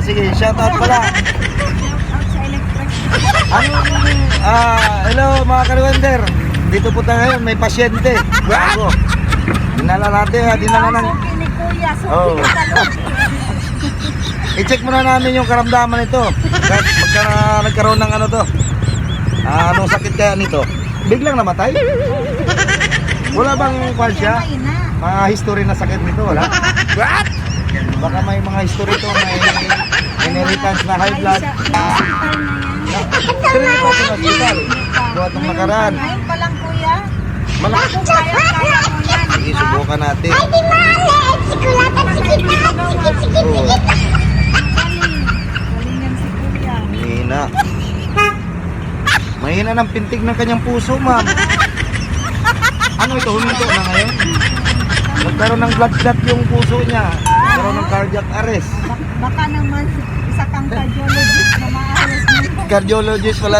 Sige, shoutout pala. Shoutout sa electric. Hello mga ka-Wonder. Dito po tayo ngayon, may pasyente. Bago. Dinala natin, dinala ng... Suki ni Kuya, suki Oh. ni Talon. I-check muna namin yung karamdaman nito. Kahit pagka nagkaroon ng ano to. Anong sakit kaya nito? Biglang namatay? Wala bang kwan siya? Mga history na sakit nito, wala? Baka may mga history to, may inheritance na high blood. Pero ito sa hospital. Buhat ng nakaraan. Ngayon pa lang Kuya. Malaki. Kung kaya mo yan. Sige, subukan natin. Oo. Galingan si Kuya. Mahina. Mahina ng pintig ng kanyang puso, ma'am. Ano ito? Huminto na ngayon? Nagkaroon ng blood clot yung puso niya. Nagkaroon ng cardiac arrest. Baka naman isa kang cardiologist na maayos mo. Cardiologist pala.